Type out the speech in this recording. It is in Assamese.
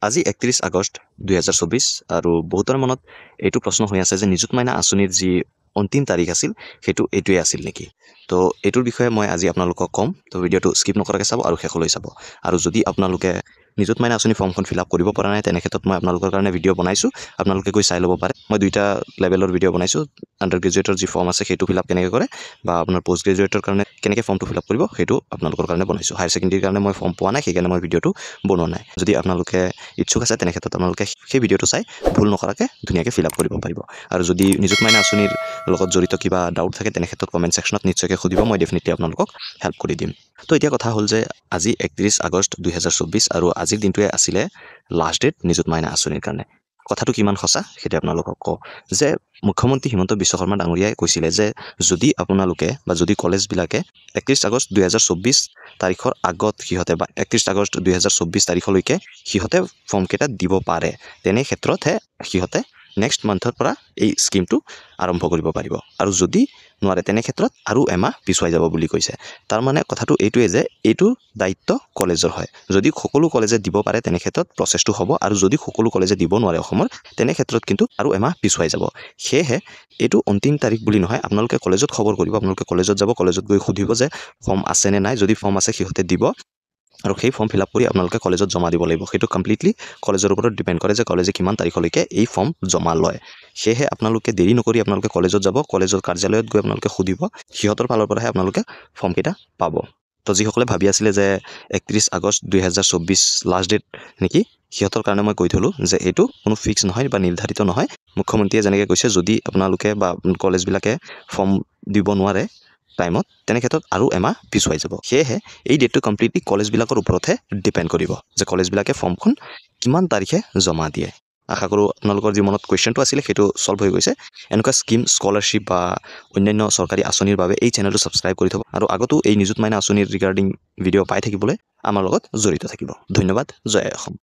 আজি 31 আগষ্ট 2024 আৰু বহুতৰ মনত এইটো প্ৰশ্ন হৈ আছে যে নিযুত মাইনা আঁচনিৰ যি অন্তিম তাৰিখ আছিল সেইটো এইটোৱে আছিল নেকি। তো এইটোৰ বিষয়ে মই আজি আপোনালোকক ক'ম। তো ভিডিঅ'টো স্কিপ নকৰাকৈ চাব আৰু শেষলৈ চাব। আৰু যদি আপোনালোকে নিযুত মাইনা আঁচনি ফৰ্মখন ফিল আপ কৰিব পৰা নাই তেনে ক্ষেত্ৰত মই আপোনালোকৰ কাৰণে ভিডিঅ' বনাইছোঁ, আপোনালোকে গৈ চাই ল'ব পাৰে। মই দুইটা লেভেলৰ ভিডিঅ' বনাইছোঁ, আণ্ডাৰ গ্ৰেজুৱেটৰ যি ফৰ্ম আছে সেইটো ফিল আপ কেনেকৈ কৰে বা আপোনাৰ পষ্ট গ্ৰেজুৱেটৰ কাৰণে কেনেকৈ ফৰ্মটো ফিল আপ কৰিব সেইটো আপোনালোকৰ কাৰণে বনাইছোঁ। হায়াৰ ছেকেণ্ডেৰীৰ কাৰণে মই ফৰ্ম পোৱা নাই, সেইকাৰণে মই ভিডিঅ'টো বনোৱা নাই। যদি আপোনালোকে ইচ্ছুক আছে তেনে ক্ষেত্ৰত আপোনালোকে সেই ভিডিঅ'টো চাই ভুল নকৰাকৈ ধুনীয়াকৈ ফিল আপ কৰিব পাৰিব। আৰু যদি নিযুত মাইনা আঁচনিৰ লগত জড়িত কিবা ডাউট থাকে তেনে ক্ষেত্ৰত কমেণ্ট ছেকশ্যনত নিশ্চয়কৈ সুধিব, মই ডেফিনেটলি আপোনালোকক হেল্প কৰি দিম। তো এতিয়া কথা হ'ল যে আজি 31 আগষ্ট 2024 আৰু আজিৰ দিনটোৱে আছিলে লাষ্ট ডেট নিযুত মাইনা আঁচনিৰ কাৰণে। কথাটো কিমান সঁচা সেইটো আপোনালোকক কওঁ যে মুখ্যমন্ত্ৰী হিমন্ত বিশ্ব শৰ্মা ডাঙৰীয়াই কৈছিলে যে যদি আপোনালোকে বা যদি কলেজবিলাকে 31 আগষ্ট 2024 তাৰিখৰ আগত সিহঁতে বা 31 আগষ্ট 2024 তাৰিখলৈকে সিহঁতে ফৰ্মকেইটা দিব পাৰে, তেনে ক্ষেত্ৰতহে সিহঁতে নেক্সট মান্থৰ পৰা এই স্কিমটো আৰম্ভ কৰিব পাৰিব। আৰু যদি নোৱাৰে তেনে ক্ষেত্ৰত আৰু এমাহ পিছুৱাই যাব বুলি কৈছে। তাৰমানে কথাটো এইটোৱে যে এইটো দায়িত্ব কলেজৰ হয়। যদি সকলো কলেজে দিব পাৰে তেনে ক্ষেত্ৰত প্ৰচেছটো হ'ব, আৰু যদি সকলো কলেজে দিব নোৱাৰে অসমৰ তেনে ক্ষেত্ৰত কিন্তু আৰু এমাহ পিছুৱাই যাব। সেয়েহে এইটো অন্তিম তাৰিখ বুলি নহয়, আপোনালোকে কলেজত খবৰ কৰিব, আপোনালোকে কলেজত যাব, কলেজত গৈ সুধিব যে ফৰ্ম আছে নে নাই। যদি ফৰ্ম আছে সিহঁতে দিব আৰু সেই ফৰ্ম ফিল আপ কৰি আপোনালোকে কলেজত জমা দিব লাগিব। সেইটো কমপ্লিটলি কলেজৰ ওপৰত ডিপেণ্ড কৰে যে কলেজে কিমান তাৰিখলৈকে এই ফৰ্ম জমা লয়। সেয়েহে আপোনালোকে দেৰি নকৰি আপোনালোকে কলেজত যাব, কলেজৰ কাৰ্যালয়ত গৈ আপোনালোকে সুধিব, সিহঁতৰ ফালৰ পৰাহে আপোনালোকে ফৰ্মকেইটা পাব। তো যিসকলে ভাবি আছিলে যে 31 আগষ্ট 2024 লাষ্ট ডেট নেকি, সিহঁতৰ কাৰণে মই কৈ থলোঁ যে এইটো কোনো ফিক্স নহয় বা নিৰ্ধাৰিত নহয়। মুখ্যমন্ত্ৰীয়ে যেনেকৈ কৈছে যদি আপোনালোকে বা কলেজবিলাকে ফৰ্ম দিব নোৱাৰে টাইমত তেনে ক্ষেত্ৰত আৰু এমাহ পিছুৱাই যাব। সেয়েহে এই ডেটটো কমপ্লিটলি কলেজবিলাকৰ ওপৰতহে ডিপেণ্ড কৰিব যে কলেজবিলাকে ফৰ্মখন কিমান তাৰিখে জমা দিয়ে। আশা কৰোঁ আপোনালোকৰ যি মনত কুৱেশ্যনটো আছিলে সেইটো ছল্ভ হৈ গৈছে। এনেকুৱা স্কিম, স্কলাৰশ্বিপ বা অন্যান্য চৰকাৰী আঁচনিৰ বাবে এই চেনেলটো ছাবস্ক্ৰাইব কৰি থ'ব আৰু আগতো এই নিযুত মাইনা আঁচনিৰ ৰিগাৰ্ডিং ভিডিঅ' পাই থাকিবলৈ আমাৰ লগত জড়িত থাকিব। ধন্যবাদ। জয় অসম।